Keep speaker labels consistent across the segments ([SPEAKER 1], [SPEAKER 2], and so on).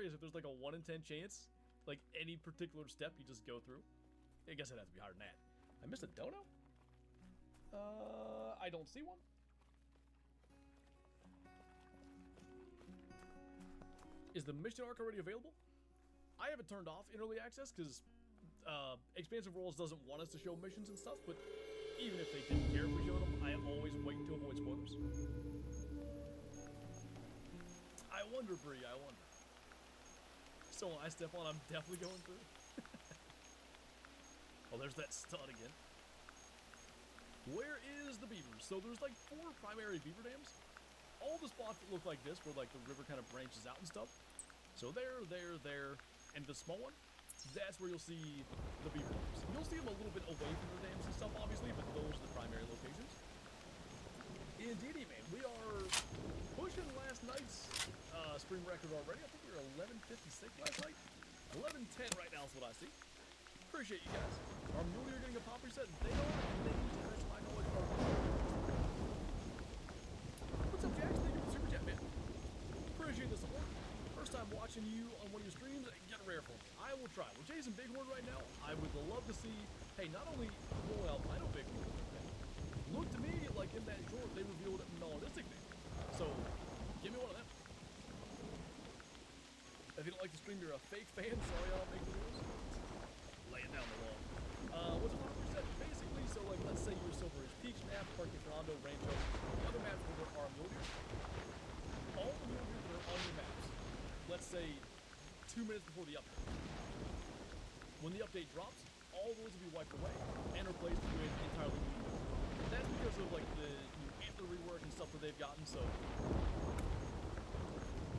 [SPEAKER 1] is if there's like a 1 in 10 chance, like any particular step you just go through. I guess it'd have to be higher than that. I missed a dono? I don't see one. Is the mission arc already available? I have it turned off in early access because Expansive Worlds doesn't want us to show missions and stuff, but even if they didn't care if we showed them, I always wait to avoid spoilers. I wonder, Bree, I wonder. So when I step on, I'm definitely going through. Oh, there's that stud again. Where is the beavers? So there's like 4 primary beaver dams. All the spots that look like this, where like the river kind of branches out and stuff. So there, and the small one, that's where you'll see the beaver dams. You'll see them a little bit away from the dams and stuff, obviously, but those are the primary locations. Indeedy, man, we are pushing last night's stream record already. I think we were 11:56 last night. 11:10 right now is what I see. Appreciate you guys. Our mule are getting a pop reset. They are, and they need to touch my knowledge of our. What's up, Jax? Thank you for the super chat, man. Appreciate the support. First time watching you on one of your streams, get rare for me. I will try. We're chasing Bighorn right now. I would love to see, hey, not only roll albino Bighorn, look to me like in that short they revealed melanistic thing. So, give me one of them. If you don't like the stream, you're a fake fan. Sorry I don't make the rules. Lay it down the wall. What's a pop reset? Basically, so like, let's say your Silver Ridge Peaks map, Parque Fernando, Rancho, the other maps where there are mule deer. All the mule deer that are on your maps, let's say 2 minutes before the update. When the update drops, all those will be wiped away and replaced with entirely new mule deer. That's because of like the new antler rework and stuff that they've gotten, so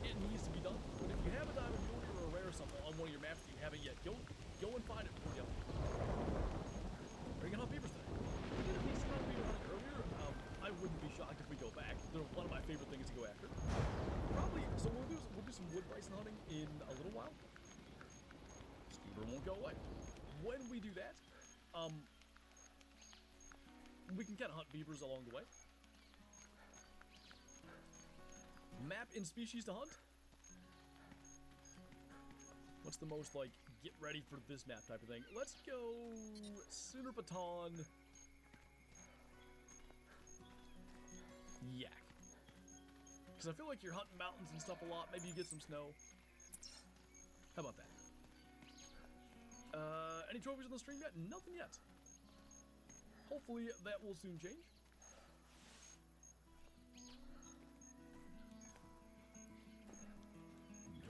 [SPEAKER 1] it needs to be done. But if you have a diamond mule deer or a rare or something on one of your maps that you haven't yet, go and find it before the update. Are you gonna hunt beavers today? We did a decent amount of beaver hunting earlier. I wouldn't be shocked if we go back. They're one of my favorite things to go after. Probably, so we'll do some wood bison hunting in a little while. Scooter won't go away. When we do that, we can kind of hunt beavers along the way. Map and species to hunt. What's the most, like, get ready for this map type of thing? Let's go Sooner Baton Yak. Because I feel like you're hunting mountains and stuff a lot. Maybe you get some snow. How about that? Any trophies on the stream yet? Nothing yet. Hopefully that will soon change.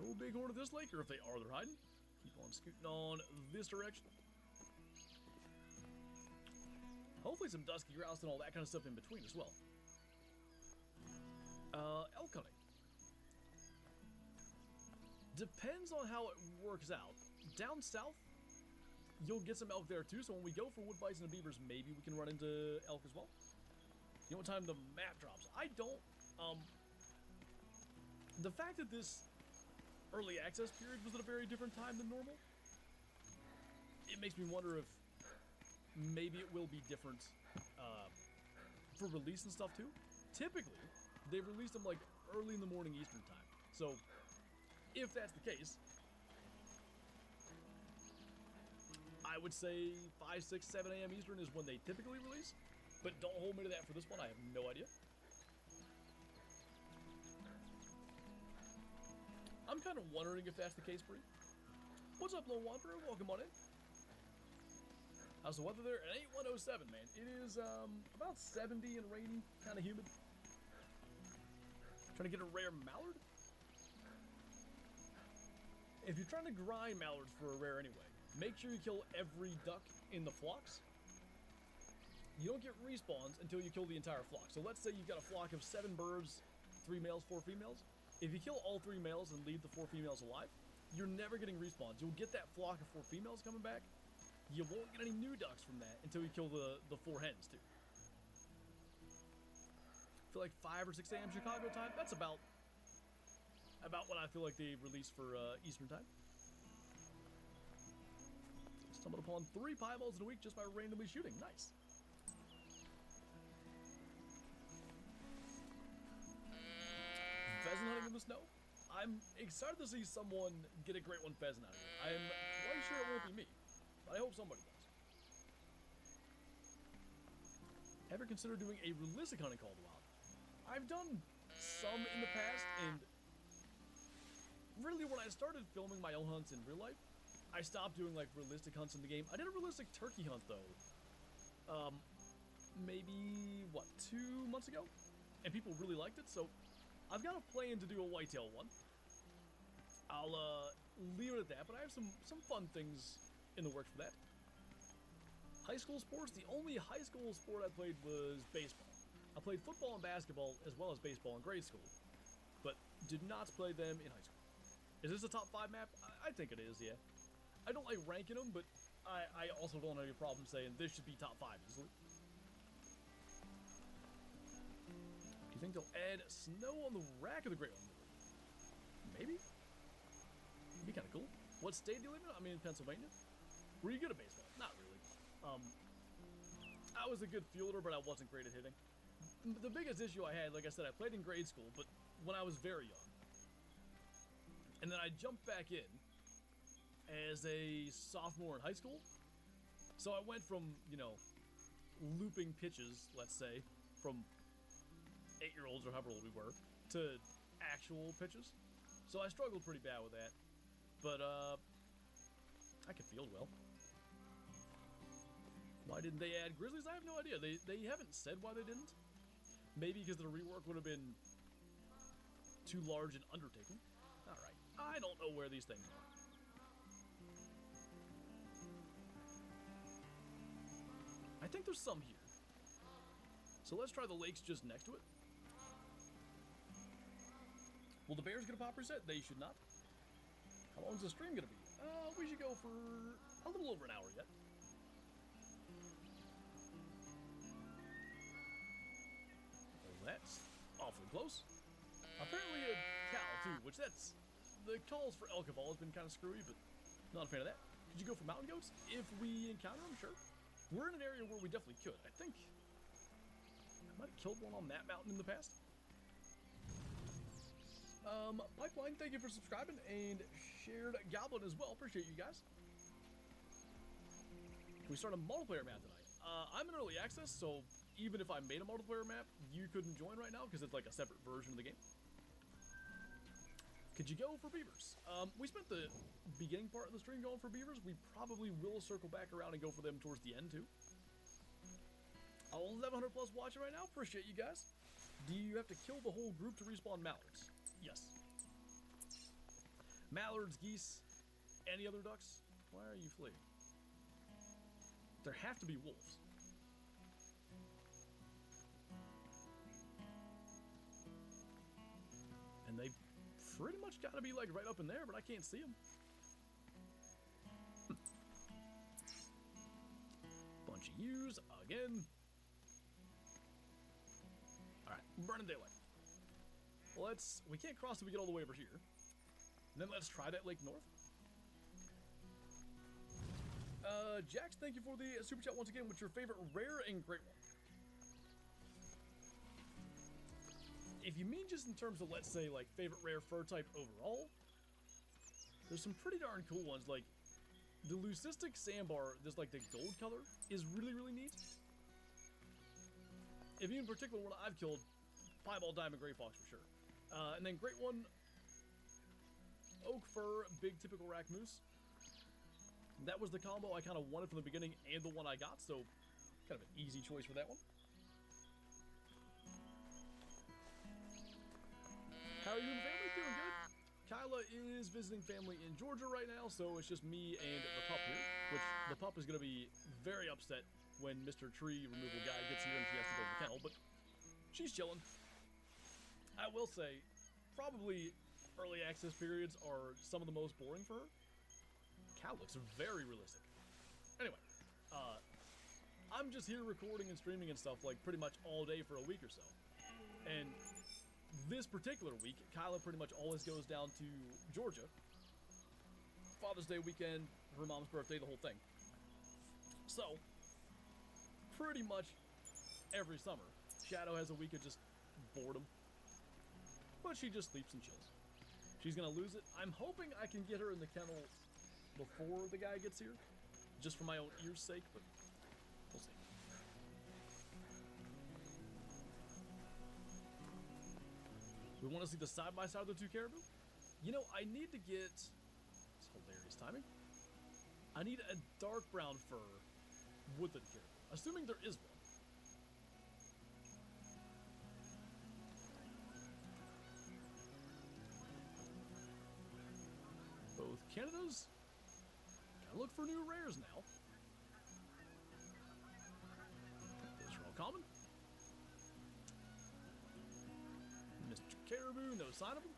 [SPEAKER 1] No bighorn at this lake, or if they are, they're hiding. Keep on scooting on this direction. Hopefully some dusky grouse and all that kind of stuff in between as well. Elk hunting. Depends on how it works out. Down south, you'll get some elk there too, so when we go for wood bison and beavers, maybe we can run into elk as well. You know what time the map drops? I don't, the fact that this early access period was at a very different time than normal, it makes me wonder if maybe it will be different for release and stuff too. Typically, they've released them like early in the morning Eastern time. So if that's the case, I would say 5, 6, 7 a.m. Eastern is when they typically release. But don't hold me to that for this one. I have no idea. I'm kind of wondering if that's the case, Bree. What's up, Lone Wanderer? Welcome on in. How's the weather there? It ain't 107, man. It is about 70 and rainy, kind of humid. Trying to get a rare mallard? If you're trying to grind mallards for a rare anyway, make sure you kill every duck in the flocks. You don't get respawns until you kill the entire flock. So let's say you've got a flock of 7 birds, 3 males, 4 females. If you kill all 3 males and leave the 4 females alive, you're never getting respawns. You'll get that flock of 4 females coming back. You won't get any new ducks from that until you kill the 4 hens too. I feel like 5 or 6 a.m. Chicago time. That's about what I feel like they release for Eastern time. Stumbled upon 3 pieballs in a week just by randomly shooting. Nice. Pheasant hunting in the snow? I'm excited to see someone get a great one pheasant out of it. I'm quite sure it won't be me, but I hope somebody does. Ever consider doing a realistic hunting Call of the Wild? I've done some in the past, and really when I started filming my own hunts in real life, I stopped doing like realistic hunts in the game. I did a realistic turkey hunt though, maybe, what, 2 months ago? And people really liked it, so I've got a plan to do a whitetail one. I'll leave it at that, but I have some fun things in the works for that. High school sports, the only high school sport I played was baseball. I played football and basketball as well as baseball in grade school, but did not play them in high school. Is this a top 5 map? I think it is, yeah. I don't like ranking them, but I also don't have any problem saying this should be top 5 easily. Do you think they'll add snow on the rack of the Great One? Maybe? It'd be kind of cool. What state do you live in? I mean, in Pennsylvania. Were you good at baseball? Not really. I was a good fielder, but I wasn't great at hitting. The biggest issue I had, like I said, I played in grade school, but when I was very young. And then I jumped back in as a sophomore in high school. So I went from, you know, looping pitches, let's say, from 8-year-olds or however old we were, to actual pitches. So I struggled pretty bad with that. But, I could field well. Why didn't they add grizzlies? I have no idea. They haven't said why they didn't. Maybe because the rework would have been too large an undertaking. Alright. I don't know where these things are. I think there's some here. So let's try the lakes just next to it. Will the bears get a pop reset? They should not. How long is the stream gonna be? We should go for a little over an hour yet. Well, that's awfully close. Apparently a cow too, which that's... The calls for elk have always been kind of screwy, but not a fan of that. Could you go for mountain goats? If we encounter them, sure. We're in an area where we definitely could. I think I might have killed one on that mountain in the past. Pipeline, thank you for subscribing, and shared Goblin as well. Appreciate you guys. Can we start a multiplayer map tonight? I'm in early access, so even if I made a multiplayer map, you couldn't join right now because it's like a separate version of the game. Could you go for beavers? We spent the beginning part of the stream going for beavers. We probably will circle back around and go for them towards the end too. 1100 plus watching right now. Appreciate you guys. Do you have to kill the whole group to respawn mallards? Yes. Mallards, geese, any other ducks? Why are you fleeing? There have to be wolves. And they pretty much gotta be like right up in there, but I can't see them. Bunch of U's again. Alright, burning daylight. We can't cross till we get all the way over here. And then let's try that lake north. Jax, thank you for the super chat once again. What's your favorite rare and great one? If you mean just in terms of, let's say, like, favorite rare fur type overall, there's some pretty darn cool ones. Like, the leucistic sandbar, just like the gold color, is really, really neat. If you in particular one I've killed, piebald diamond gray fox for sure. And then great one, oak fur, big typical rack moose. That was the combo I kind of wanted from the beginning and the one I got, so kind of an easy choice for that one. How are you and the family? Doing good. Kyla is visiting family in Georgia right now, so it's just me and the pup here, which the pup is going to be very upset when Mr. Tree Removal Guy gets here and she has to go to the kennel, but she's chilling. I will say, probably early access periods are some of the most boring for her. Cow looks very realistic. Anyway, I'm just here recording and streaming and stuff like pretty much all day for a week or so. And this particular week, Kyla pretty much always goes down to Georgia. Father's Day weekend, her mom's birthday, the whole thing. So, pretty much every summer, Shadow has a week of just boredom. But she just sleeps and chills. She's gonna lose it. I'm hoping I can get her in the kennel before the guy gets here, just for my own ear's sake, but we'll see. We want to see the side-by-side of the two caribou? You know, I need to get... It's hilarious timing. I need a dark brown fur woodland caribou, assuming there is one. Both Canadas. Gotta look for new rares now. Those are all common. Mr. Caribou, no sign of him.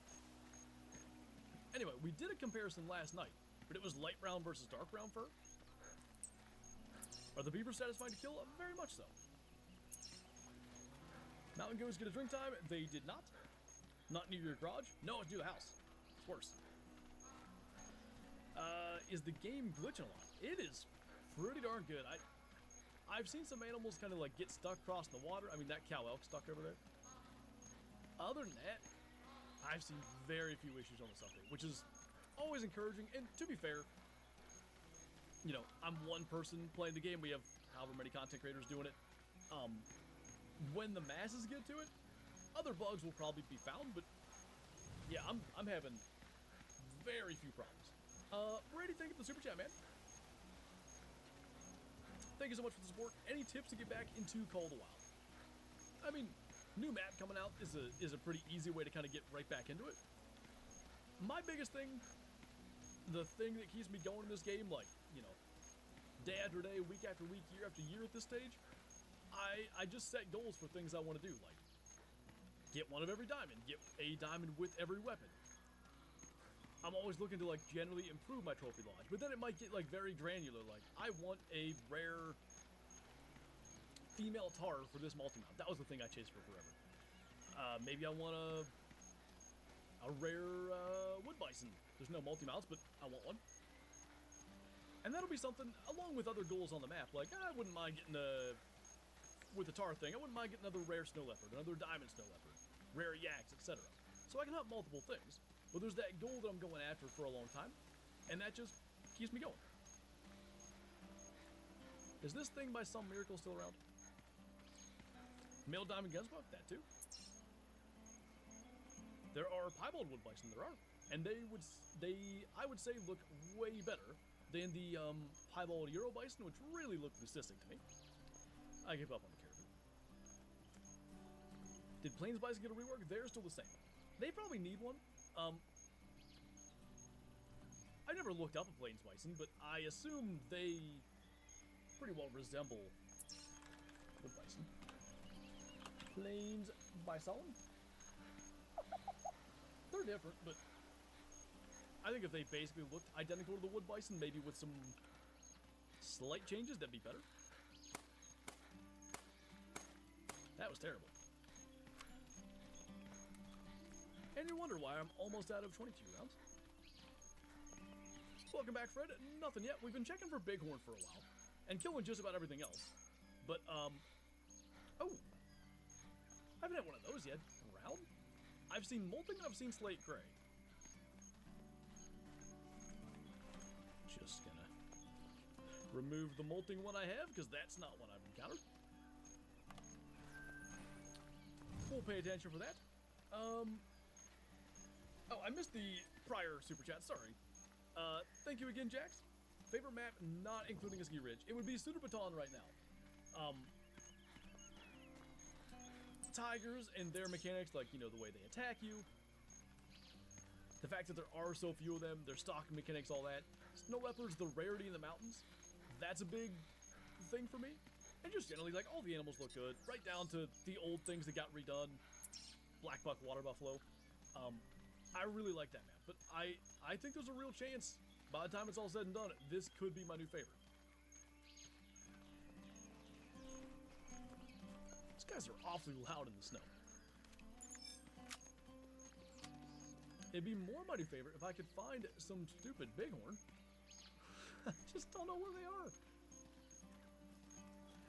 [SPEAKER 1] Anyway, we did a comparison last night, but it was light brown versus dark brown fur. Are the beavers satisfied to kill? Very much so. Mountain goats get a drink time? They did not. Not near your garage? No, it's near the house. It's worse. Is the game glitching a lot? It is pretty darn good. I've seen some animals kind of like get stuck crossing the water. I mean, that cow elk stuck over there. Other than that, I've seen very few issues on this update, which is always encouraging. And to be fair, you know, I'm one person playing the game. We have however many content creators doing it. When the masses get to it, other bugs will probably be found, but yeah, I'm having very few problems. Brady, thank you for the super chat, man. Thank you so much for the support. Any tips to get back into Call of the Wild? I mean, new map coming out is a pretty easy way to kind of get right back into it. My biggest thing, the thing that keeps me going in this game, like, you know, day after day, week after week, year after year at this stage, I just set goals for things I want to do, like get one of every diamond, get a diamond with every weapon. I'm always looking to like generally improve my trophy lodge, but then it might get like very granular, like I want a rare female tar for this multi-mount. That was the thing I chased for forever. Maybe I want a rare wood bison. There's no multi-mounts, but I want one. And that'll be something, along with other goals on the map, like I wouldn't mind getting with the tar thing, I wouldn't mind getting another rare snow leopard, another diamond snow leopard, rare yaks, etc. So I can hunt multiple things. But there's that goal that I'm going after for a long time, and that just keeps me going. Is this thing by some miracle still around? Male diamond gunsmoke, that too. There are piebald wood bison, there are. And I would say look way better than the piebald Euro bison, which really looked leucistic to me. I gave up on the caribou. Did plains bison get a rework? They're still the same. They probably need one. I never looked up a plains bison, but I assume they pretty well resemble wood bison. Plains bison? They're different, but I think if they basically looked identical to the wood bison, maybe with some slight changes, that'd be better. That was terrible. And you wonder why I'm almost out of 22 rounds. Welcome back, Fred. Nothing yet. We've been checking for bighorn for a while, and killing just about everything else. But, oh. I haven't had one of those yet. Around? I've seen molting and I've seen slate gray. Just gonna remove the molting one I have, because that's not one I've encountered. We'll pay attention for that. Oh, I missed the prior super chat, sorry. Thank you again, Jax. Favorite map not including a ski ridge. It would be Sudabaton right now. Tigers and their mechanics, like, you know, the way they attack you. The fact that there are so few of them, their stalking mechanics, all that. Snow leopards, the rarity in the mountains. That's a big thing for me. And just generally, like, all the animals look good. Right down to the old things that got redone. Black buck, water buffalo. I really like that map, but I think there's a real chance, by the time it's all said and done, this could be my new favorite. These guys are awfully loud in the snow. It'd be more my new favorite if I could find some stupid bighorn. I just don't know where they are.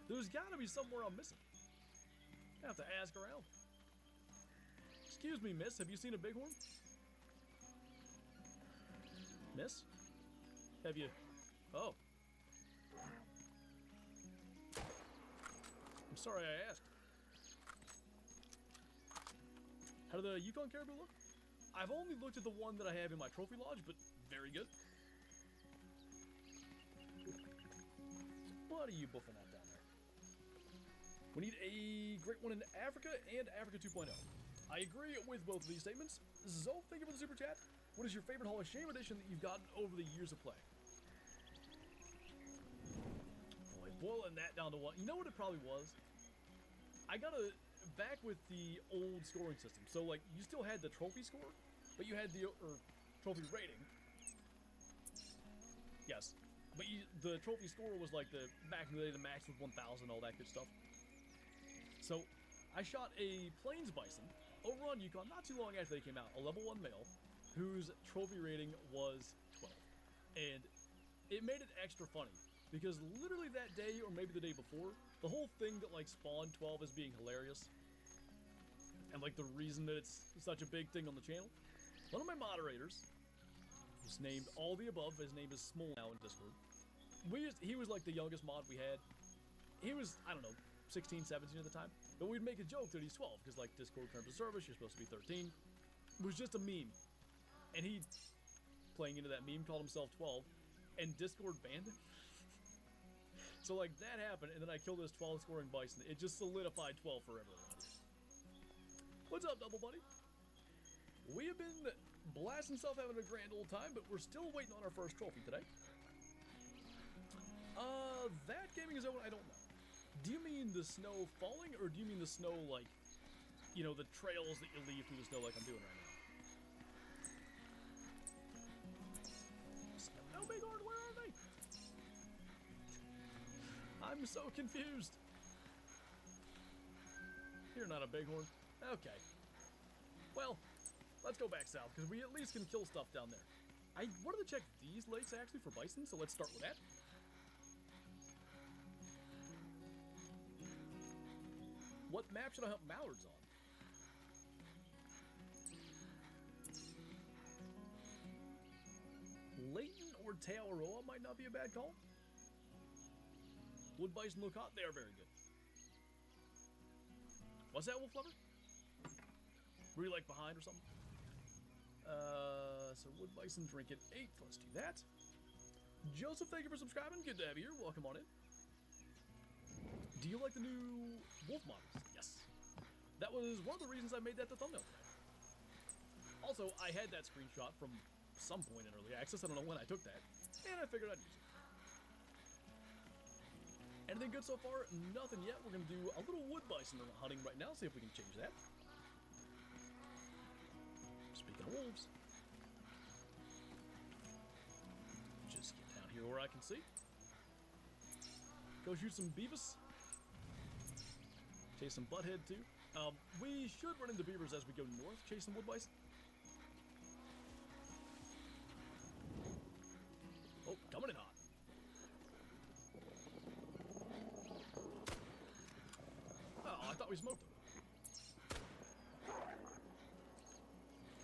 [SPEAKER 1] There's gotta be somewhere I'm missing. I have to ask around. Excuse me, miss, have you seen a bighorn? Miss? Have you... Oh. I'm sorry I asked. How do the Yukon caribou look? I've only looked at the one that I have in my trophy lodge, but very good. What are you buffing at down there? We need a great one in Africa and Africa 2.0. I agree with both of these statements. Zoe, thank you for the super chat. What is your favorite Hall of Shame edition that you've gotten over the years of play? Boy, boiling that down to one. You know what it probably was? I got a... Back with the old scoring system. So, like, you still had the trophy score, but you had the... trophy rating. Yes. But the trophy score was like the... Back in the day, the max was 1,000, all that good stuff. So, I shot a Plains Bison over on Yukon not too long after they came out. A level 1 male whose trophy rating was 12. And it made it extra funny. Because literally that day, or maybe the day before, the whole thing that like spawned 12 as being hilarious, and like the reason that it's such a big thing on the channel, one of my moderators, who's named all the above, his name is Small now in Discord, he was like the youngest mod we had. He was, I don't know, 16, 17 at the time, but we'd make a joke that he's 12, because like Discord terms of service, you're supposed to be 13. It was just a meme, and he, playing into that meme, called himself 12, and Discord banned him. So like that happened, and then I killed this 12 scoring bison. It just solidified 12 forever around here. What's up, Double Buddy? We have been blasting stuff, having a grand old time, but we're still waiting on our first trophy today. That gaming zone, I don't know. Do you mean the snow falling, or do you mean the snow like, you know, the trails that you leave through the snow like I'm doing right now? No, Bighorn, where are they? I'm so confused. You're not a bighorn. Okay. Well, let's go back south, because we at least can kill stuff down there. I wanted to check these lakes, actually, for bison, so let's start with that. What map should I hunt mallards on? Layton or Taoaroa might not be a bad call. Wood bison look hot. They are very good. What's that, Wolf Lover? Were you like behind or something? So wood bison drink at 8. Let's do that. Joseph, thank you for subscribing. Good to have you here. Welcome on in. Do you like the new wolf models? Yes. That was one of the reasons I made that the thumbnail today. Also, I had that screenshot from some point in early access. I don't know when I took that, and I figured I'd use it. Anything good so far? Nothing yet. We're going to do a little wood bison hunting right now, see if we can change that. Speaking of wolves, just get down here where I can see. Go shoot some beavis. Chase some butthead too. We should run into beavers as we go north, chase some wood bison. Oh, coming in hot. Oh, I thought we smoked him.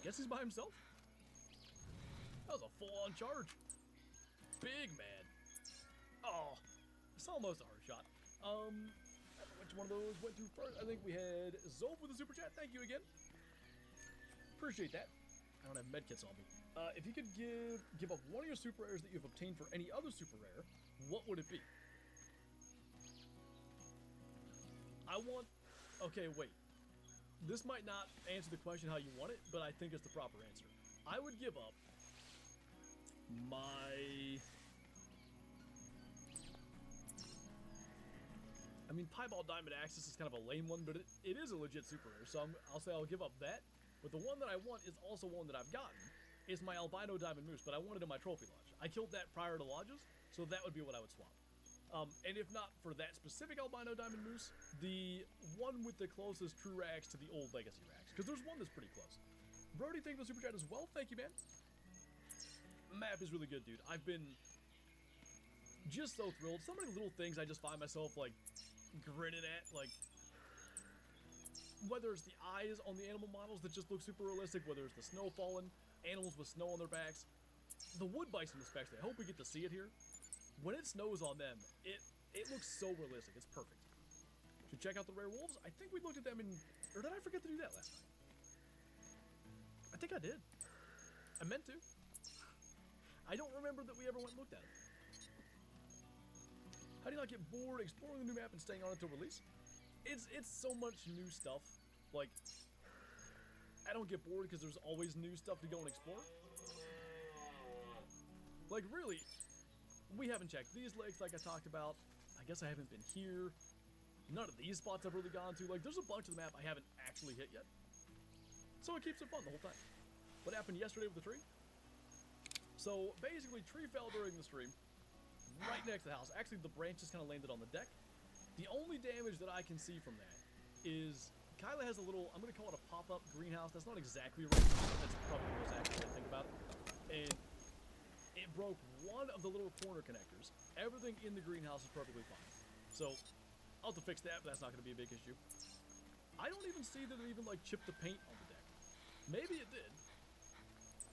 [SPEAKER 1] Guess he's by himself? That was a full-on charge. Big man. Oh, it's almost a hard shot. I don't know which one of those went through first. I think we had Zoe with the super chat. Thank you again. Appreciate that. I don't have medkits on me. If you could give up one of your super rares that you've obtained for any other super rare, what would it be? I want... Okay, wait. This might not answer the question how you want it, but I think it's the proper answer. I would give up my... I mean, Piebald Diamond Axis is kind of a lame one, but it is a legit super rare, so I'll say I'll give up that. But the one that I want is also one that I've gotten. It's my Albino Diamond Moose, but I want it in my trophy lodge. I killed that prior to lodges, so that would be what I would swap. And if not for that specific Albino Diamond Moose, the one with the closest true racks to the old Legacy racks, because there's one that's pretty close. Brody, thank you for the super chat as well. Thank you, man. Map is really good, dude. I've been just so thrilled. So many little things I just find myself, like, grinning at, like, whether it's the eyes on the animal models that just look super realistic, whether it's the snow falling, animals with snow on their backs. the wood bison especially, I hope we get to see it here. When it snows on them, it looks so realistic. It's perfect. Should check out the rare wolves. I think we looked at them in, or did I forget to do that last night? I think I did. I meant to. I don't remember that we ever went and looked at it. How do you not get bored exploring the new map and staying on it till release? It's so much new stuff. Like, I don't get bored because there's always new stuff to go and explore. Like, really, we haven't checked these lakes like I talked about. I guess I haven't been here. None of these spots I've really gone to. Like, there's a bunch of the map I haven't actually hit yet. So it keeps it fun the whole time. What happened yesterday with the tree? So, basically, tree fell during the stream. Right next to the house. Actually, the branches kind of landed on the deck. The only damage that I can see from that is Kyla has a little, I'm going to call it a pop-up greenhouse. That's not exactly right. That's probably the most accurate way to think about it. And it broke one of the little corner connectors. Everything in the greenhouse is perfectly fine. So, I'll have to fix that, but that's not going to be a big issue. I don't even see that it even, like, chipped the paint on the deck. Maybe it did,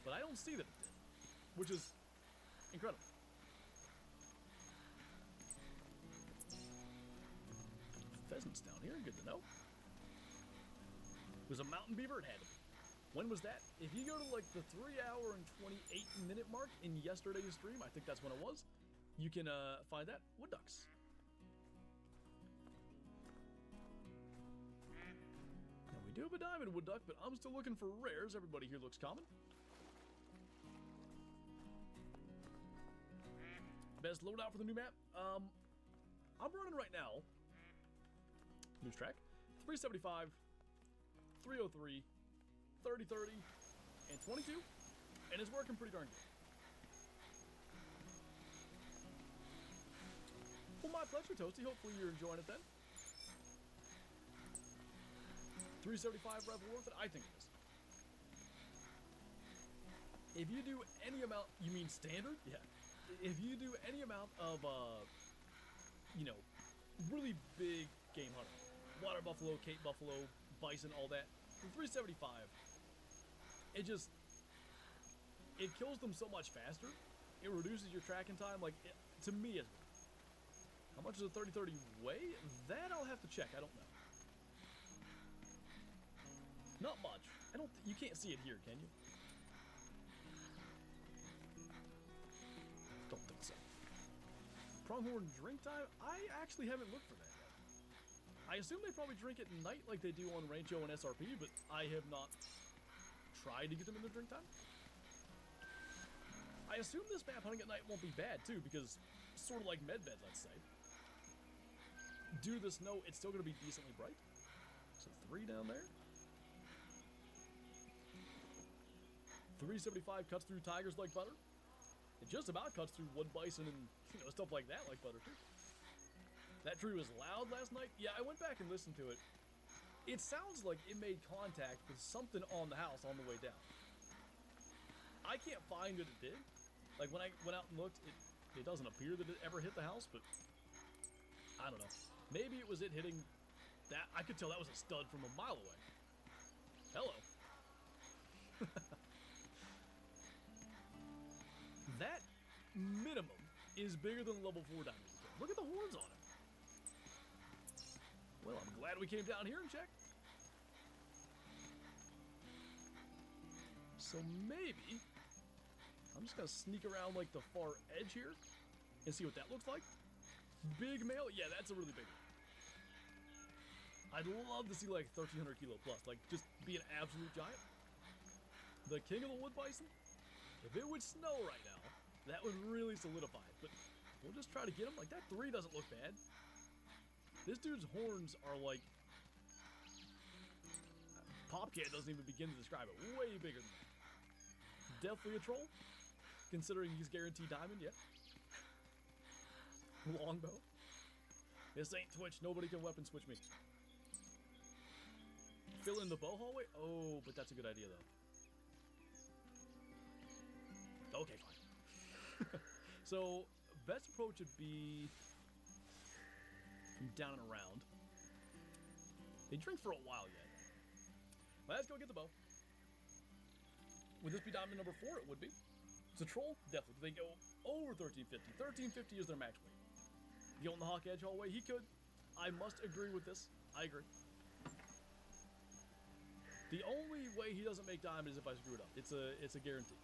[SPEAKER 1] but I don't see that it did, which is incredible. Pheasants down here, good to know. It was a mountain beaver, it had to be. When was that? If you go to like the 3-hour and 28-minute mark in yesterday's stream, I think that's when it was, you can find that. Wood ducks. Now we do have a diamond wood duck, but I'm still looking for rares. Everybody here looks common. Best loadout for the new map? I'm running right now. News track. 375, 303, 3030, and 22. And it's working pretty darn good. Well, my pleasure, Toasty. Hopefully you're enjoying it then. 375 rev worth it? I think it is. If you do any amount, you mean standard? Yeah. If you do any amount of, you know, really big game hunting, water buffalo, Cape buffalo, bison, all that, for 375, it kills them so much faster. It reduces your tracking time. Like, to me, it's how much does a 3030 weigh? That I'll have to check. I don't know. Not much. You can't see it here, can you? Don't think so. Pronghorn drink time? I actually haven't looked for that yet. I assume they probably drink at night like they do on Rancho and SRP, but I have not tried to get them in their drink time. I assume this map hunting at night won't be bad too, because it's sort of like medbed, let's say. Due to the snow, it's still going to be decently bright. So 3 down there. 375 cuts through tigers like butter. It just about cuts through wood bison and, you know, stuff like that like butter too. That tree was loud last night. Yeah, I went back and listened to it. It sounds like it made contact with something on the house on the way down. I can't find that it did. Like, when I went out and looked, it doesn't appear that it ever hit the house, but I don't know. Maybe it was it hitting that. I could tell that was a stud from a mile away. Hello. That minimum is bigger than level 4 diamond. Look at the horns on it. Well, I'm glad we came down here and checked. So maybe I'm just gonna sneak around like the far edge here and see what that looks like. Big male? Yeah, that's a really big one. I'd love to see like 1,300 kilo plus, like just be an absolute giant. The king of the wood bison? If it would snow right now, that would really solidify it, but we'll just try to get him. Like, that 3 doesn't look bad. This dude's horns are like, Popcat doesn't even begin to describe it. Way bigger than that. Definitely a troll, considering he's guaranteed diamond, yeah. Longbow. This ain't Twitch. Nobody can weapon switch me. Fill in the bow hallway? Oh, but that's a good idea, though. Okay, fine. So, best approach would be from down and around. They drink for a while yet. Let's go get the bow. Would this be diamond number 4? It would be. It's a troll? Definitely. They go over 1350. 1350 is their max weight. Go in the Hawk Edge hallway? He could. I must agree with this. I agree. The only way he doesn't make diamond is if I screw it up. It's a guarantee.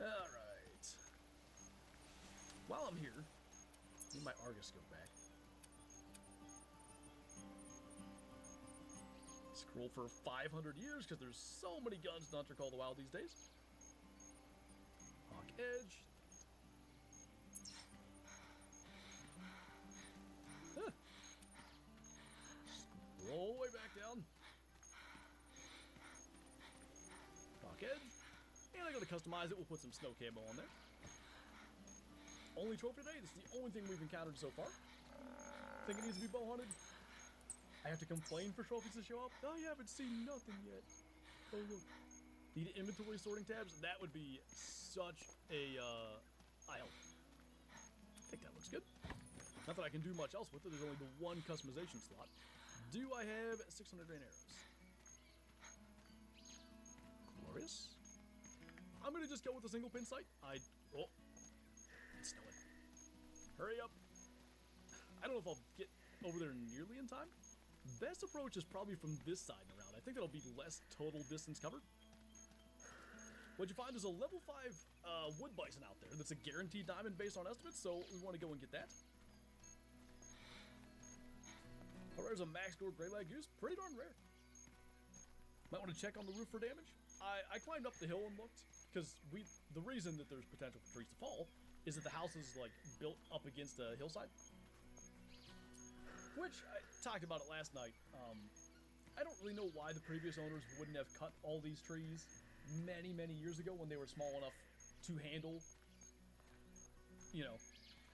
[SPEAKER 1] Alright. While I'm here, need my Argus go back. Scroll for 500 years because there's so many guns in Hunter Call of the Wild these days. Hawk Edge. Huh. Roll way back down. Hawk Edge. And I gotta customize it. We'll put some snow camo on there. Only trophy today. This is the only thing we've encountered so far. Think it needs to be bow hunted. I have to complain for trophies to show up? I haven't seen nothing yet. Oh look. Need inventory sorting tabs? That would be such a I think that looks good. Not that I can do much else with it. There's only the one customization slot. Do I have 600 grain arrows? Glorious. I'm gonna just go with a single pin sight. Oh, it's snowing. Hurry up. I don't know if I'll get over there nearly in time. Best approach is probably from this side and around. I think that'll be less total distance covered. What you find is a level 5 wood bison out there that's a guaranteed diamond based on estimates, so we want to go and get that. How rare is a max score gray lag goose? Pretty darn rare. Might want to check on the roof for damage. I climbed up the hill and looked, because the reason that there's potential for trees to fall is that the house is like built up against a hillside. Which, I talked about it last night. I don't really know why the previous owners wouldn't have cut all these trees many, many years ago when they were small enough to handle, you know,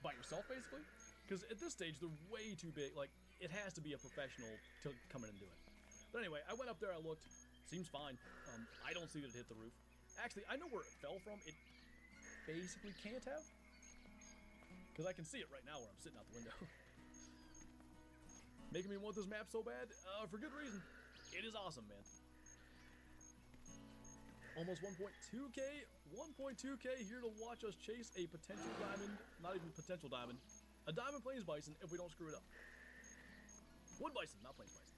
[SPEAKER 1] by yourself, basically. Because at this stage, they're way too big. Like, it has to be a professional to come in and do it. But anyway, I went up there, I looked. Seems fine. I don't see that it hit the roof. Actually, I know where it fell from. It basically can't have. Because I can see it right now where I'm sitting out the window. Making me want this map so bad? For good reason. It is awesome, man. Almost 1.2k. 1.2k here to watch us chase a potential diamond. Not even potential diamond. A diamond plains bison if we don't screw it up. Wood bison, not plains bison.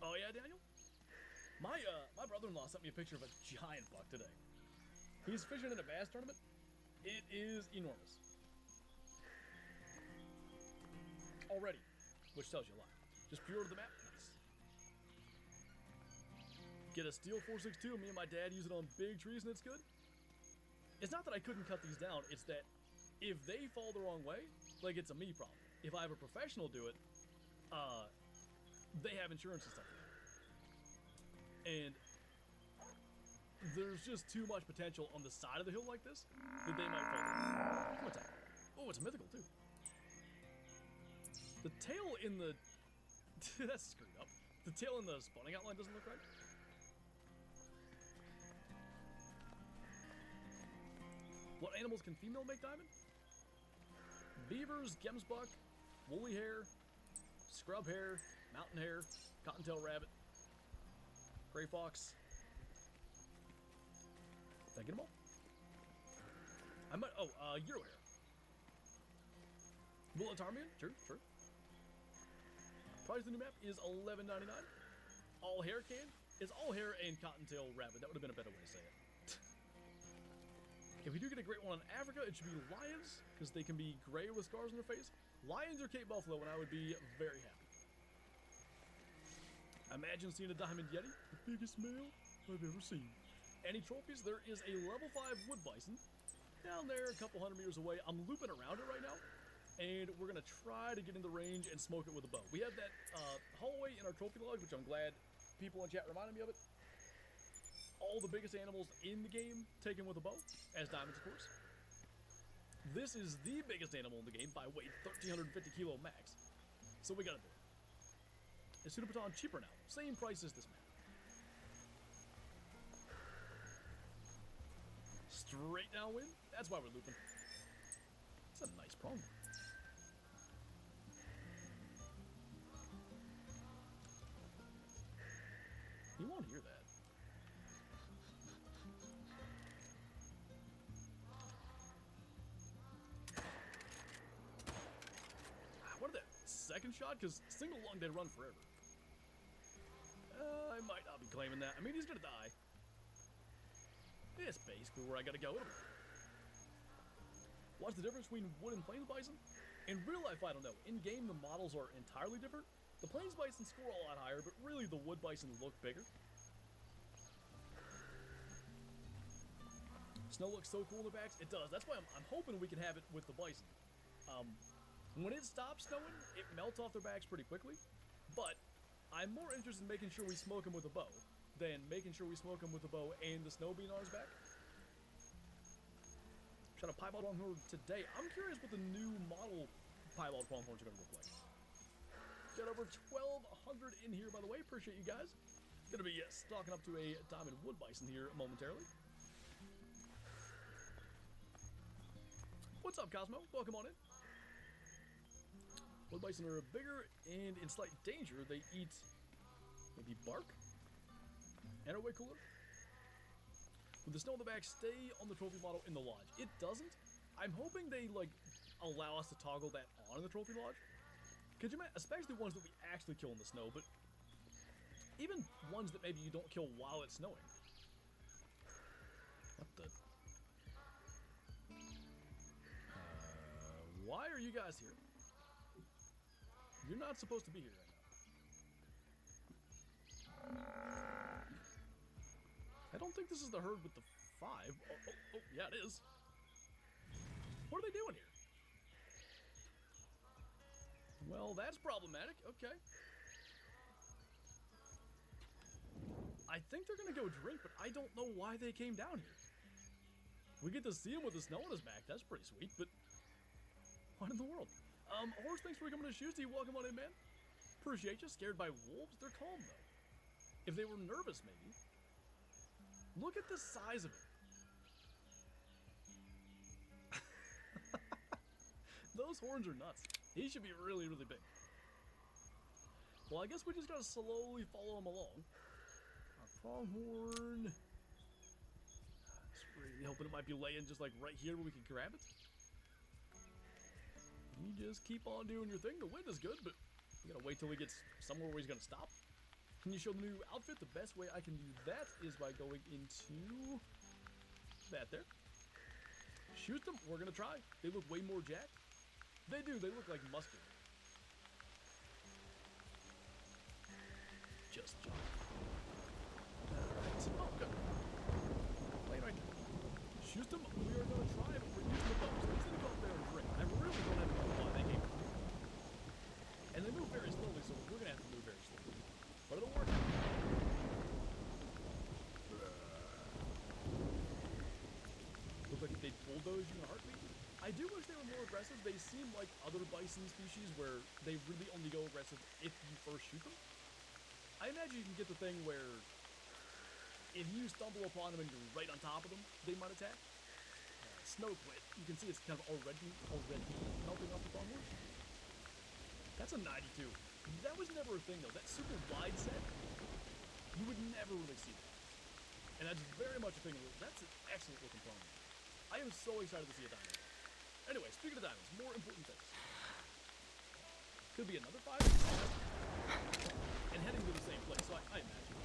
[SPEAKER 1] Oh yeah, Daniel? My brother-in-law sent me a picture of a giant buck today. He's fishing in a bass tournament. It is enormous. Already, which tells you a lot. Just pure to the map. Nice. Get a steel 462. Me and my dad use it on big trees and it's good. It's not that I couldn't cut these down. It's that if they fall the wrong way, like it's a me problem. If I have a professional do it, they have insurance and stuff like that. And there's just too much potential on the side of the hill like this that they might fall. What's that? Oh, it's a mythical too. The tail in the... that's screwed up. The tail in the spawning outline doesn't look right. What animals can female make diamond? Beavers, gemsbuck, woolly hare, scrub hare, mountain hare, cottontail rabbit, gray fox. Did I get them all? I might... oh, Euro hare. Woolly ptarmigan? Sure. Price of the new map is $11.99. All hair can is all hair and cottontail rabbit. That would have been a better way to say it. If we do get a great one in Africa, it should be lions, because they can be gray with scars on their face. Lions or Cape Buffalo, and I would be very happy. Imagine seeing a diamond yeti, the biggest male I've ever seen. Any trophies? There is a level 5 wood bison down there a couple hundred meters away. I'm looping around it right now. And we're going to try to get in the range and smoke it with a bow. We have that hallway in our trophy log, which I'm glad people in chat reminded me of it. All the biggest animals in the game taken with a bow, as diamonds, of course. This is the biggest animal in the game by weight, 1,350 kilo max. So we got to do it. Is Pseudopaton cheaper now? Same price as this map. Straight downwind? That's why we're looping. It's a nice prong. You won't hear that. shotgun shot, because single lung, they run forever. I might not be claiming that. I mean, he's gonna die. It's basically where I gotta go. What's the difference between wood and plains bison? In real life, I don't know. In game, the models are entirely different. The plains bison score a lot higher, but really the wood bison look bigger. Snow looks so cool in the backs. It does. That's why I'm hoping we can have it with the bison. When it stops snowing, it melts off their backs pretty quickly. But I'm more interested in making sure we smoke him with a bow than making sure we smoke him with a bow and the snow being on his back. Trying to piebald pronghorn today. I'm curious what the new model piebald pronghorns are going to look like. Got over 1,200 in here, by the way. Appreciate you guys. Gonna be stalking up to a diamond wood bison here momentarily. What's up, Cosmo? Welcome on in. Wood bison are bigger and in slight danger. They eat maybe bark and are way cooler. With the snow on the back, stay on the trophy model in the lodge. It doesn't. I'm hoping they like allow us to toggle that on in the trophy lodge. Could you imagine, especially ones that we actually kill in the snow, but even ones that maybe you don't kill while it's snowing. What the? Why are you guys here? You're not supposed to be here right now. I don't think this is the herd with the 5. Oh, yeah, it is. What are they doing here? Well, that's problematic. Okay. I think they're gonna go drink, but I don't know why they came down here. We get to see him with the snow on his back. That's pretty sweet, but what in the world? Horse, thanks for coming to Shoesty. Welcome on in, man. Appreciate you. Scared by wolves? They're calm, though. If they were nervous, maybe. Look at the size of it. Those horns are nuts. He should be really, really big. Well, I guess we just gotta slowly follow him along. Our pronghorn. Just really hoping it might be laying just like right here where we can grab it. You just keep on doing your thing. The wind is good, but we gotta wait till he gets somewhere where he's gonna stop. Can you show the new outfit? The best way I can do that is by going into that there. Shoot them. We're gonna try. They look way more jacked. They do. They look like muscular. Just jump. Alright. Oh, good. Play right there. Shoot them. We are gonna try, but we're using the bow. So he's gonna go up there and drink. I really don't have to know why they came from here. And they move very slowly, so we're gonna have to move very slowly. But it'll work. Look like they bulldoze you in a heartbeat. I do wish they were more aggressive. They seem like other bison species where they really only go aggressive if you first shoot them. I imagine you can get the thing where if you stumble upon them and you're right on top of them, they might attack. Snow quit. You can see it's kind of already melting off the pronghorn. That's a 92. That was never a thing, though. That super wide set, you would never really see that. And that's very much a thing. That's an excellent looking pronghorn. I am so excited to see a diamond. Anyway, speaking of diamonds, more important things. Could be another 5. And heading to the same place, so I imagine.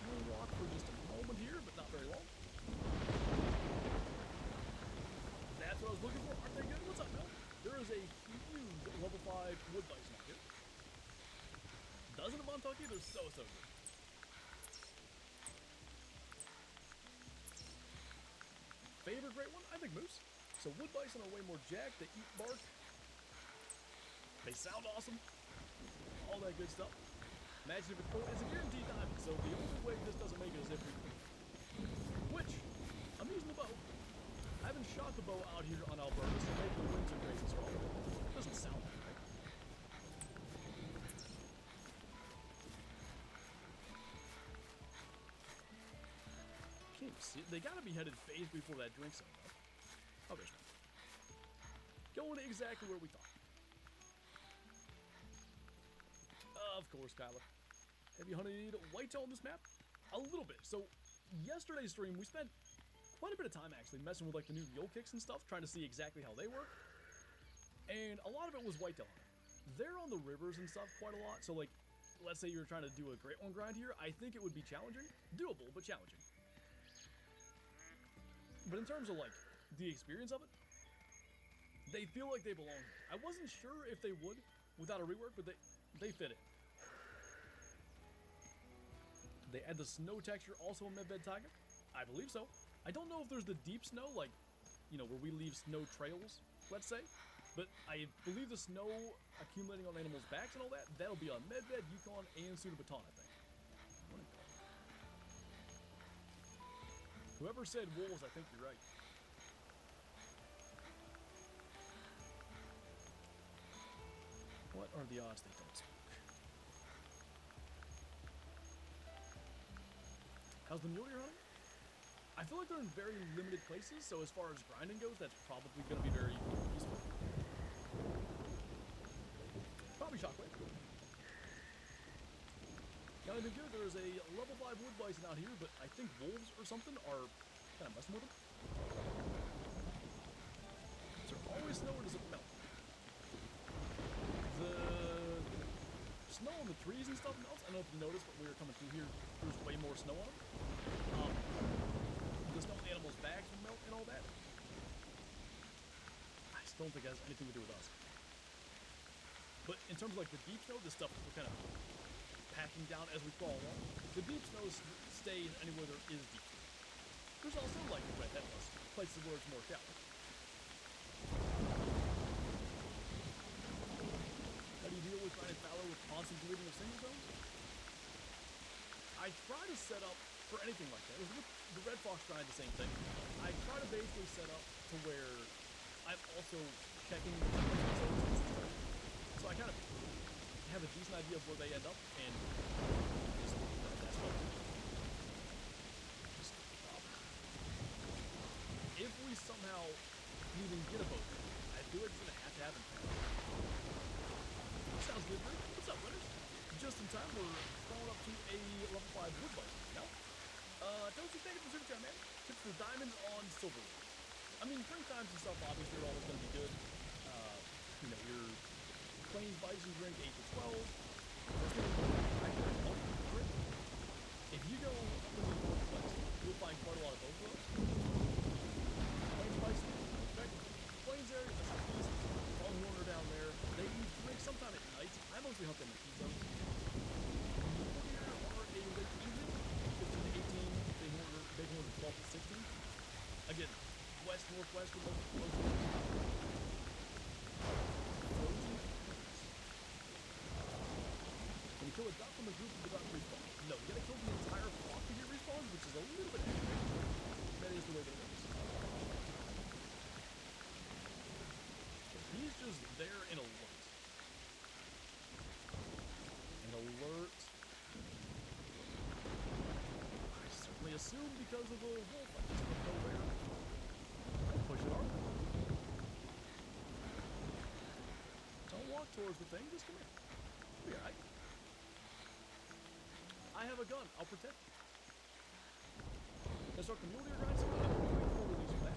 [SPEAKER 1] We'll walk for just a moment here, but not very long. That's what I was looking for. Aren't they good? What's up, Bill? There is a huge level 5 wood bison out here. Dozen of Montucky, they're so good. Favorite great one? I think moose. So wood bison are way more jacked. They eat bark. They sound awesome. All that good stuff. Imagine if it's a guaranteed diamond, so the only way this doesn't make it is if we... Which, I'm using the bow. I haven't shot the bow out here on Alberta, so maybe the winds are crazy strong. Doesn't sound like right. Can't even see it. They gotta be headed phase before that drink somewhere. Oh, there's one. Going exactly where we thought. Of course, Kyla. Have you hunted whitetail on this map? A little bit. So, yesterday's stream, we spent quite a bit of time actually messing with like the new mule kicks and stuff, trying to see exactly how they work. And a lot of it was whitetail hunting. They're on the rivers and stuff quite a lot, so like, let's say you're trying to do a great one grind here, I think it would be challenging. Doable, but challenging. But in terms of like the experience of it, they feel like they belong here. I wasn't sure if they would without a rework, but they fit in. They add the snow texture also in Medved Taiga? I believe so. I don't know if there's the deep snow, like, you know, where we leave snow trails, let's say. But I believe the snow accumulating on animals' backs and all that, that'll be on Medved, Yukon, and Sudabaton, I think. Whoever said wolves, I think you're right. What are the odds they don't speak? How's the mule deer hunting? I feel like they're in very limited places, so as far as grinding goes, that's probably going to be very useful. Probably shockwave. Now, they've been good. There's a level 5 wood bison out here, but I think wolves or something are kind of messing with them. Is there always snow or does it melt? The snow on the trees and stuff melts. I don't know if you noticed, but we were coming through here, there's way more snow on them. The snow on the animals' backs will melt and all that. I just don't think it has anything to do with us. But in terms of like the deep snow, the stuff we're kind of packing down as we crawl along, the deep snows stay anywhere there is deep snow. There's also like red headless, places where it's more shallow. How do you deal with grinding fallow with constant deleting of single zones? I try to set up for anything like that. With the Red Fox grind, the same thing. I try to basically set up to where I'm also checking the zones. So I kind of have a decent idea of where they end up, and just that's what. Just if we somehow even get a boat, I feel like it's gonna have to happen. Sounds good, Rick. What's up, winners? Just in time, we're crawling up to a level 5 wood bison now. Don't you think it's a super chat, man? Tips for diamonds on silver. I mean, spring times and stuff obviously are always gonna be good. You know, your plains bison drink 8 to 12. If you go up in the northwest, you'll find quite a lot of both of those. Plains bison, okay? Plains area, that's the east. Longhorn are down there. They drink sometime at night. I mostly hunt them in heat zones. Here are a late evening, 15 to 18. Bighorn are 12 to 16. Again, west, northwest, or most. When you kill a duck from a group, the duck respawns. No, you gotta kill the entire flock to get respawns, which is a little bit aggravating. That is the way that it works. He's just there in alert. An alert. I certainly assume because of the wolf. I just don't know where. Push it on. Don't walk towards the thing, just come here. Be alright. I have a gun. I'll protect you. Let's start the mule deer grind. So I'm going to wait for release for that.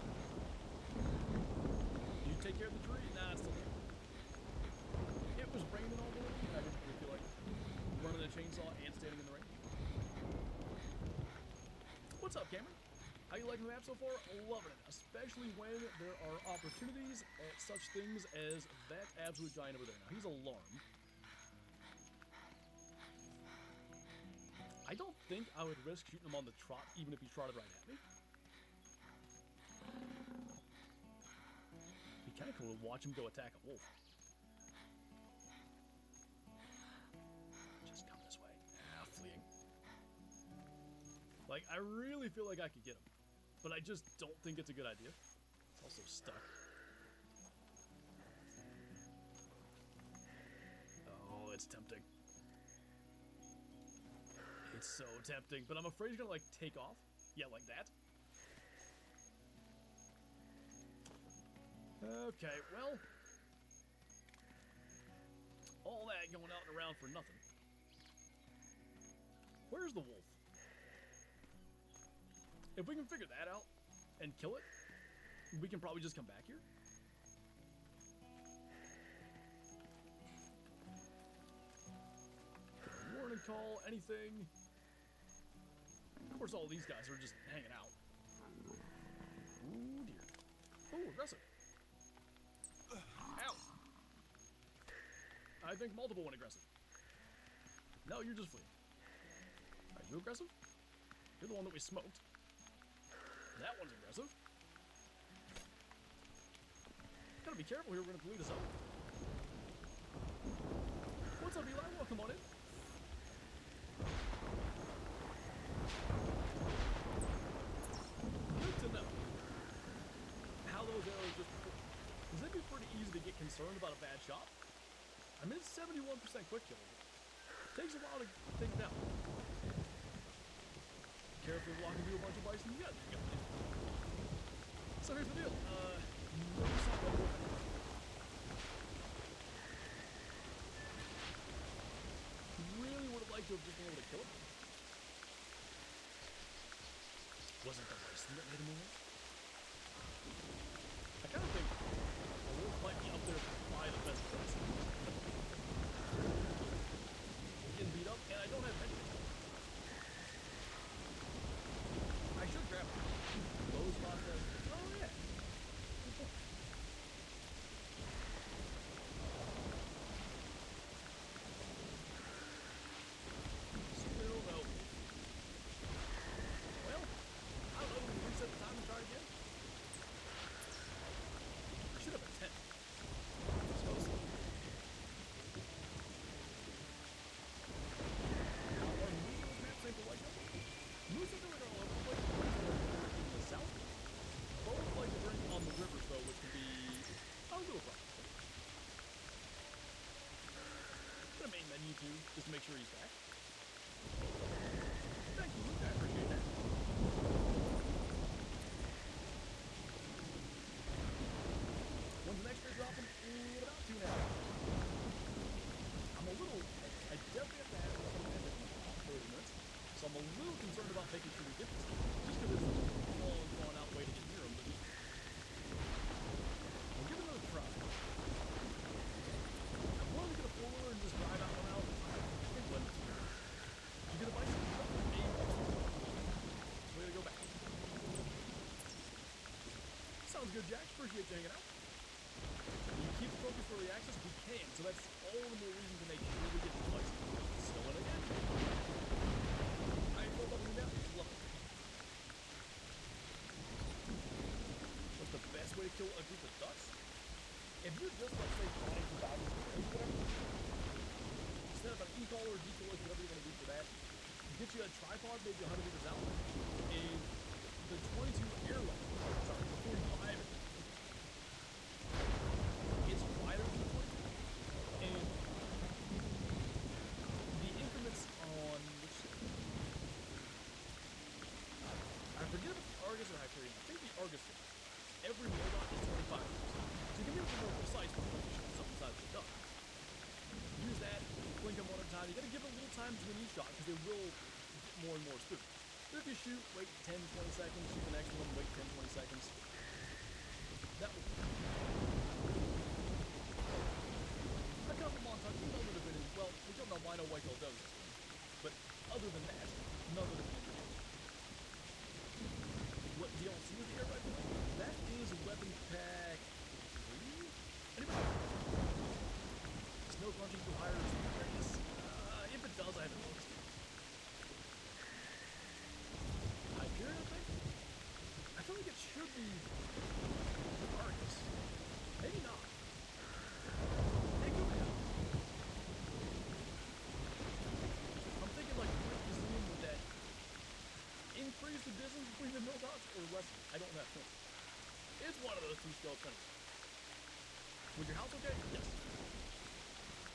[SPEAKER 1] You take care of the tree? Nah, it's still there. It was raining all morning. I didn't really feel like running a chainsaw and standing in the rain. What's up, Cameron? How you liking the map so far? Loving it, especially when there are opportunities at such things as that absolute giant over there. Now, he's alarmed. I don't think I would risk shooting him on the trot, even if he trotted right at me. It'd be kind of cool to watch him go attack a wolf. Just come this way. Ah, fleeing. Like, I really feel like I could get him, but I just don't think it's a good idea. It's also stuck. Oh, it's tempting. It's so tempting, but I'm afraid he's gonna like take off. Yeah, like that. Okay, well, all that going out and around for nothing. Where's the wolf? If we can figure that out and kill it, we can probably just come back here. Morning call, anything. Of course, all these guys are just hanging out. Ooh, dear. Ooh, aggressive. Ow. I think multiple went aggressive. No, you're just fleeing. Are you aggressive? You're the one that we smoked. That one's aggressive. Gotta be careful here, we're gonna bleed us up. What's up, Eli? Welcome on in. Good to know how those arrows just... Because it'd be pretty easy to get concerned about a bad shot. I mean, it's 71% quick kill. It takes a while to take it down. Carefully walking through a bunch of bison. You got it. So here's the deal. No sign of wolf. Really would have liked to have just been able to kill him. Wasn't the bison that made him move? I kind of think a wolf might be up there by the best place. Getting beat up, and I don't have anything. I should grab it. Those spots that... Oh, yeah. Good point. Still no. Well, I don't know. We can reset the time and try again. We should have a 10. Supposed to. Our movement maps ain't like that. Moves are going all over the place. In the south. Both like to bring on the rivers, though, which can be a little rough. The main menu, too, just to make sure he's back. Thank you, Luke. I appreciate that. When's the next year dropping? In about 2.5 hours. I'm a little... I definitely have to have something in 30 minutes. So I'm a little concerned about making sure we get this. Just because it's a long, drawn-out way to get near him. We'll give it another try. I'm willing to get a four-wheeler and just drive out one out. But you get a bison? Way to go back. Sounds good, Jack. Appreciate you hanging out. You keep the focus where we access, we can. So that's all the more reason to make sure we get the bison. Still in again. I ain't rolled up and down. Love it. What's the best way to kill a group of ducks? If you're just, let's say, flying through thousands of areas, whatever, instead of an e-call or decoy, whatever you're going to do for that, get you a tripod, maybe 100 meters out, and the 22 air level, sorry, the 45 it. It's wider than the 22, and the increments on which I forget if it's the Argus or Hyperion. I think the Argus one. Every robot is 25 meters. So you can be a little more precise when you shoot something inside the duck. Use that, blink them one at a time. You gotta give it a little time between each shot because they will get more and more spooked. But if you shoot, wait 10, 20 seconds, shoot the next one, wait 10, 20 seconds. That will work. A couple montages, none that have been in, well, we don't know why no white-tailed does this. But other than that, none that have been introduced. What DLC is the air rifle? That is weapon pack 3? Anybody? Snow crunching to higher awareness? If it does, I haven't noticed. Hyperion, I think? I feel like it should be Argus. Maybe not. Hey, go ahead. I'm thinking like zoom with that. Increase the distance between the mill dots or lessen it? I don't have to. It's one of those two scale penalties. Was your house okay? Yes.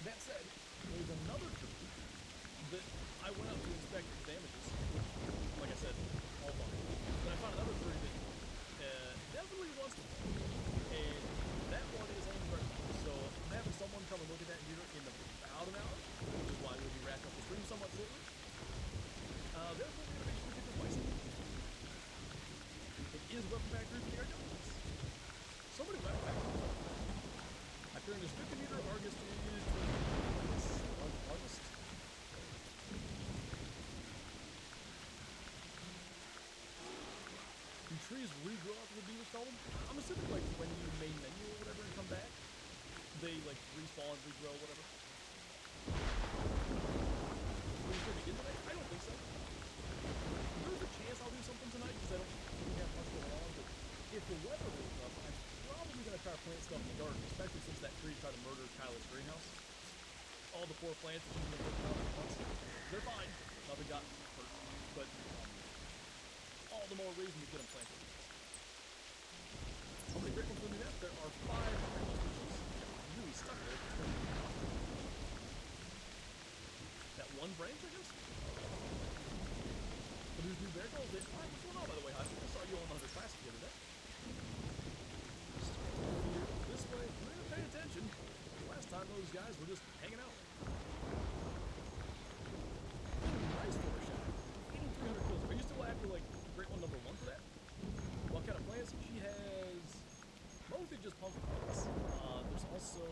[SPEAKER 1] That said, there's another tree that I went out to inspect the damages, which, like I said, all fine. Then I found another tree that definitely wants to fall. And that one is on the ground. So I'm having someone come and look at that here in about an hour, which is why we'll be wrapping up the stream somewhat shortly. Therefore, we're going to make sure we get this bison. It is weapon pack 3 for the air guns. So many weapon packs. Hyperion is 50 meter, Argus is 20 meters. August. trees regrow after the beavers call them. I'm assuming like when you main menu or whatever and come back, they like respawn, regrow, whatever. Will you begin today? I don't think so. There's a chance I'll do something tonight because I don't really have much going on, but if the weather holds up, I'm probably going to try to plant stuff in the garden, especially since that tree tried to murder Kyla's greenhouse. All the poor plants that she's been putting out at once, they're fine. Nothing got hurt. But all the more reason to get them planted. How many great ones do we have? There are 5 great ones, which is really stuck there. That one branch, I guess? But these new bear girls, what's going on, by the way, Hunter? I saw you on the 100 Classic the other day. This way, really pay attention. Last time those guys were just hanging out. Nice for a shot. 8,300 kills. Are you still after, like, great one number 1 for that? What kind of plants? She has mostly just pumpkin plants. There's also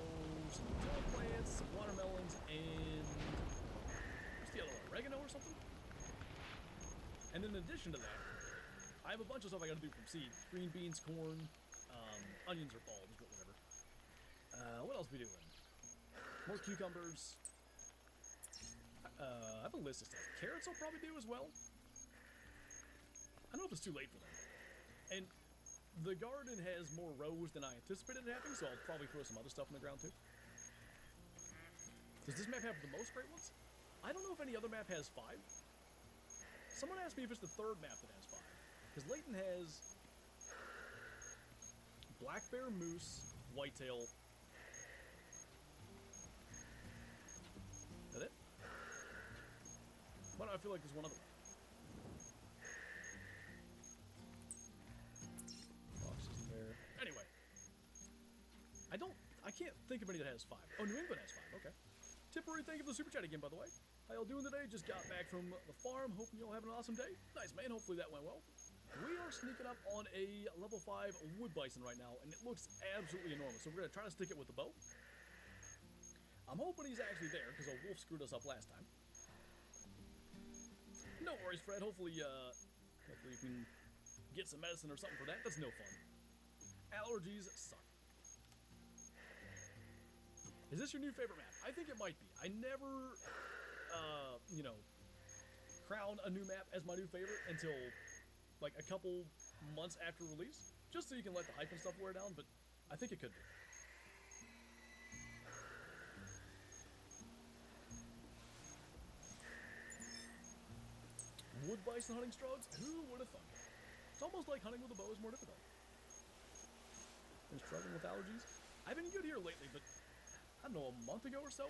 [SPEAKER 1] some dill plants, some watermelons, and what's the other one? Oregano or something? And then in addition to that, I have a bunch of stuff I gotta do from seed. Green beans, corn, onions or bulbs, but whatever. What else we doing? More cucumbers. I have a list of stuff. Carrots I'll probably do as well. I don't know if it's too late for them. And the garden has more rows than I anticipated it having, so I'll probably throw some other stuff in the ground too. Does this map have the most great ones? I don't know if any other map has 5. Someone asked me if it's the 3rd map that has 5. Because Layton has black bear, moose, whitetail. Is that it? Why do I feel like there's one other one? Foxes in there. Anyway. I can't think of any that has 5. Oh, New England has 5. Okay. Tippery, thank you for the super chat again, by the way. How y'all doing today? Just got back from the farm. Hoping y'all having an awesome day. Nice, man. Hopefully that went well. We are sneaking up on a level 5 wood bison right now, and it looks absolutely enormous. So we're going to try to stick it with the bow. I'm hoping he's actually there, because a wolf screwed us up last time. No worries, Fred. Hopefully you can get some medicine or something for that. That's no fun. Allergies suck. Is this your new favorite map? I think it might be. I never, crown a new map as my new favorite until, like, a couple months after release. Just so you can let the hype and stuff wear down, but I think it could be. Wood bison hunting struggles? Who would have thought? It's almost like hunting with a bow is more difficult. Been struggling with allergies? I've been good here lately, but I don't know, a month ago or so,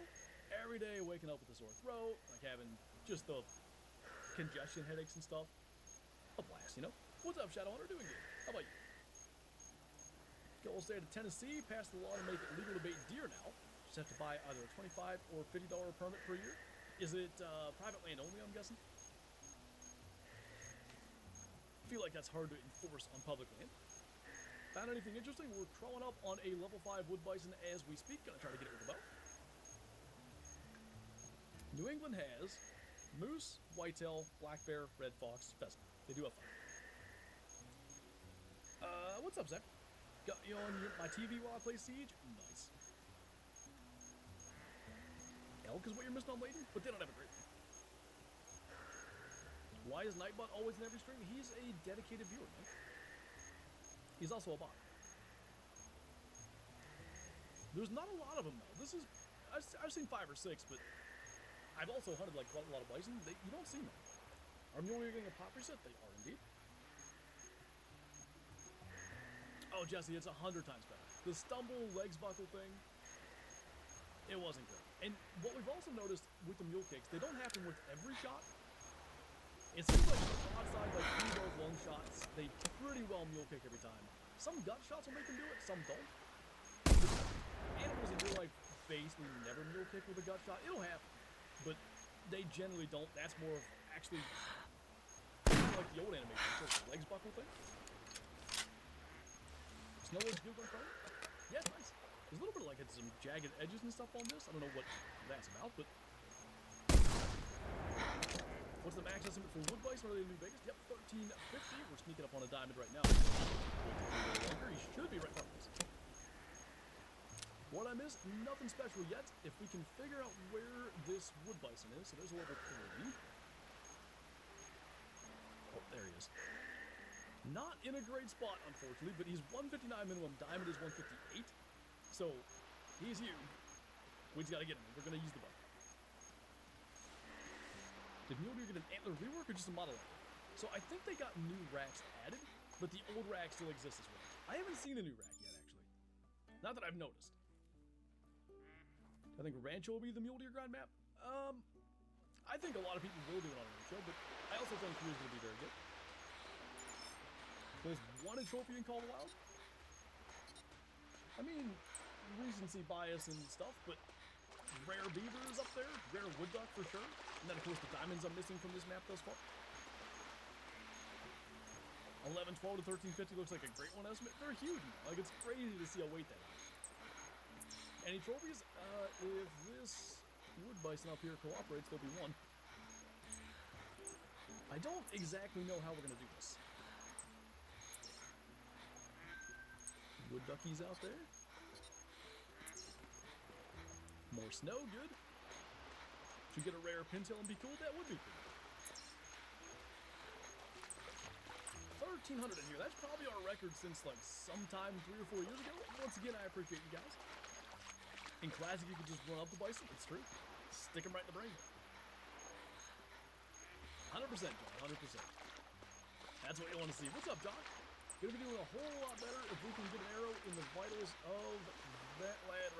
[SPEAKER 1] every day waking up with a sore throat, like having just the congestion headaches and stuff. A blast, you know? What's up, Shadowhunter? Doing good. How about you? Go state of Tennessee, passed the law to make it legal to bait deer now. Just have to buy either a $25 or $50 permit per year. Is it private land only, I'm guessing? Feel like that's hard to enforce on public land. Found anything interesting? We're crawling up on a level 5 wood bison as we speak. Gonna try to get it with a bow. New England has moose, whitetail, black bear, red fox, pheasant. They do have 5. What's up, Zach? Got you on my TV while I play Siege? Nice. Elk is what you're missing on Layton, but they don't have a great one. Why is Nightbot always in every stream? He's a dedicated viewer, man. He's also a bot. There's not a lot of them, though. I've seen 5 or 6, but I've also hunted like quite a lot of bison. You don't see them. Are mule getting a pop reset? They are indeed. Oh, Jesse, it's 100 times better. The stumble legs buckle thing, it wasn't good. And what we've also noticed with the mule kicks, they don't happen with every shot. It seems like broadside, like those long shots, they pretty well mule kick every time. Some gut shots will make them do it, some don't. Animals in real life basically never mule kick with a gut shot. It'll happen, but they generally don't. That's more of actually kind of like the old animation, sort of legs buckle thing. Snowboard's good on front. Yeah, nice. There's a little bit of like some jagged edges and stuff on this. I don't know what that's about, but What's the max estimate for wood bison? Are they the new biggest? Yep, 1350. We're sneaking up on a diamond right now. He should be right front of us. What I missed? Nothing special yet. If we can figure out where this wood bison is, so there's a level 3. Oh, there he is. Not in a great spot, unfortunately, but he's 159 minimum. Diamond is 158. So, he's huge. We just gotta get him. We're gonna use the button. Did Mule Deer get an antler rework or just a model antler? So I think they got new racks added, but the old rack still exists as well. I haven't seen the new rack yet, actually. Not that I've noticed. I think Rancho will be the Mule Deer grind map. I think a lot of people will do it on Rancho, but I also think Crew's going to be very good. There's one trophy in Call of the Wild. I mean, recency bias and stuff, but rare beavers up there, rare wood duck for sure. And then of course the diamonds I'm missing from this map thus far. 1112 to 1350 looks like a great one estimate. They're huge now. Like, it's crazy to see how weight that is. Any trophies? If this wood bison up here cooperates, there'll be one. I don't exactly know how we're gonna do this. Wood duckies out there. More snow, good. Should get a rare pintail and be cool. That would be cool. 1300 in here. That's probably our record since like sometime 3 or 4 years ago. Once again, I appreciate you guys. In Classic, you can just run up the bison. It's true. Stick him right in the brain. 100%, John. 100%. That's what you want to see. What's up, John? Gonna be doing a whole lot better if we can get an arrow in the vitals of that lad right